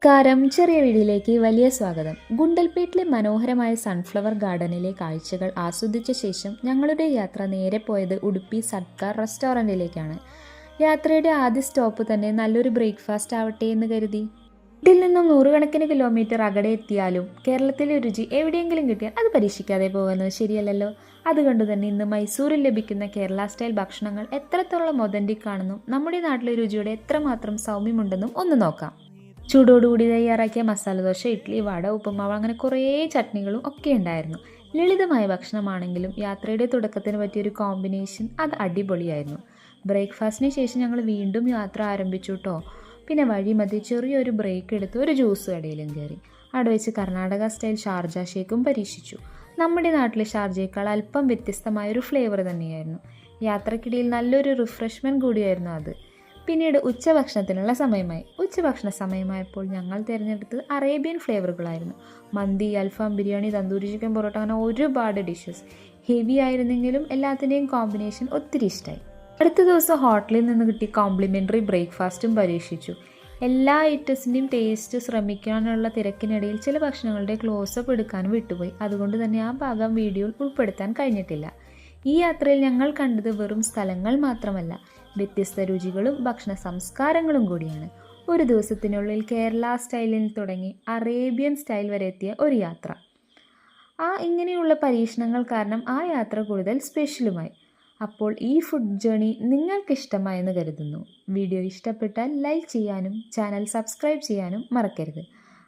നമസ്കാരം, ചെറിയ വീഡിയോയിലേക്ക് വലിയ സ്വാഗതം. ഗുണ്ടൽപേട്ടിലെ മനോഹരമായ സൺഫ്ലവർ ഗാർഡനിലെ കാഴ്ചകൾ ആസ്വദിച്ച ശേഷം ഞങ്ങളുടെ യാത്ര നേരെ പോയത് ഉടുപ്പി സത്കാർ റെസ്റ്റോറൻറ്റിലേക്കാണ്. യാത്രയുടെ ആദ്യ സ്റ്റോപ്പ് തന്നെ നല്ലൊരു ബ്രേക്ക്ഫാസ്റ്റ് ആവട്ടെ എന്ന് കരുതി. വീട്ടിൽ നിന്നും 100 കണക്കിന് കിലോമീറ്റർ അകലെ എത്തിയാലും കേരളത്തിലെ രുചി എവിടെയെങ്കിലും കിട്ടിയാൽ അത് പരീക്ഷിക്കാതെ പോകുന്നത് ശരിയല്ലല്ലോ. അതുകൊണ്ട് തന്നെ ഇന്ന് മൈസൂരിൽ ലഭിക്കുന്ന കേരള സ്റ്റൈൽ ഭക്ഷണങ്ങൾ എത്രത്തോളം ഒതൻറ്റിക് ആണെന്നും നമ്മുടെ നാട്ടിലെ രുചിയുടെ എത്രമാത്രം സൗമ്യമുണ്ടെന്നും ഒന്ന് നോക്കാം. ചൂടോടുകൂടി തയ്യാറാക്കിയ മസാല ദോശ, ഇഡ്ഡലി, വട, ഉപ്പുമാവ് അങ്ങനെ കുറേ ചട്നികളും ഒക്കെ ഉണ്ടായിരുന്നു. ലളിതമായ ഭക്ഷണമാണെങ്കിലും യാത്രയുടെ തുടക്കത്തിന് പറ്റിയൊരു കോമ്പിനേഷൻ അത് അടിപൊളിയായിരുന്നു. ബ്രേക്ക്ഫാസ്റ്റിന് ശേഷം ഞങ്ങൾ വീണ്ടും യാത്ര ആരംഭിച്ചു കേട്ടോ. പിന്നെ വഴിമധ്യേ ചെറിയൊരു ബ്രേക്ക് എടുത്ത് ഒരു ജ്യൂസ് കടയിലും കയറി. അവിടെ വെച്ച് കർണാടക സ്റ്റൈൽ ഷാർജ ഷേക്കും പരീക്ഷിച്ചു. നമ്മുടെ നാട്ടിലെ ഷാർജയേക്കാൾ അല്പം വ്യത്യസ്തമായൊരു ഫ്ലേവർ തന്നെയായിരുന്നു. യാത്രക്കിടയിൽ നല്ലൊരു റിഫ്രഷ്മെൻറ്റ് കൂടിയായിരുന്നു അത്. പിന്നീട് ഉച്ചഭക്ഷണത്തിനുള്ള സമയമായി. ഉച്ചഭക്ഷണ സമയമായപ്പോൾ ഞങ്ങൾ തിരഞ്ഞെടുത്തത് അറേബ്യൻ ഫ്ലേവറുകളായിരുന്നു. മന്തി, അൽഫാം, ബിരിയാണി, തന്തൂരി ചിക്കൻ, പൊറോട്ട അങ്ങനെ ഒരുപാട് ഡിഷസ്. ഹെവി ആയിരുന്നെങ്കിലും എല്ലാത്തിൻ്റെയും കോമ്പിനേഷൻ ഒത്തിരി ഇഷ്ടമായി. അടുത്ത ദിവസം ഹോട്ടലിൽ നിന്ന് കിട്ടിയ കോംപ്ലിമെൻ്ററി ബ്രേക്ക്ഫാസ്റ്റും പരീക്ഷിച്ചു. എല്ലാ ഐറ്റംസിൻ്റെയും ടേസ്റ്റ് ശ്രമിക്കാനുള്ള തിരക്കിനിടയിൽ ചില ഭക്ഷണങ്ങളുടെ ക്ലോസപ്പ് എടുക്കാനും വിട്ടുപോയി. അതുകൊണ്ട് തന്നെ ആ ഭാഗം വീഡിയോയിൽ ഉൾപ്പെടുത്താൻ കഴിഞ്ഞിട്ടില്ല. ഈ യാത്രയിൽ ഞങ്ങൾ കണ്ടത് വെറും സ്ഥലങ്ങൾ മാത്രമല്ല, വ്യത്യസ്ത രുചികളും ഭക്ഷണ സംസ്കാരങ്ങളും കൂടിയാണ്. ഒരു ദിവസത്തിനുള്ളിൽ കേരള സ്റ്റൈലിൽ തുടങ്ങി അറേബ്യൻ സ്റ്റൈൽ വരെ എത്തിയ ഒരു യാത്ര. ഇങ്ങനെയുള്ള പരീക്ഷണങ്ങൾ കാരണം ആ യാത്ര കൂടുതൽ സ്പെഷ്യലുമായി. അപ്പോൾ ഈ ഫുഡ് ജേണി നിങ്ങൾക്ക് ഇഷ്ടമായെന്ന് കരുതുന്നു. വീഡിയോ ഇഷ്ടപ്പെട്ടാൽ ലൈക്ക് ചെയ്യാനും ചാനൽ സബ്സ്ക്രൈബ് ചെയ്യാനും മറക്കരുത്.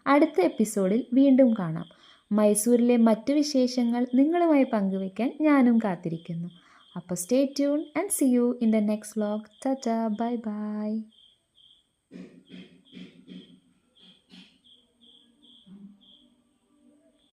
അടുത്ത എപ്പിസോഡിൽ വീണ്ടും കാണാം. മൈസൂരിലെ മറ്റു വിശേഷങ്ങൾ നിങ്ങളുമായി പങ്കുവയ്ക്കാൻ ഞാനും കാത്തിരിക്കുന്നു. അപ്പോൾ stay tune and see you in the next vlog. Tata, bye by.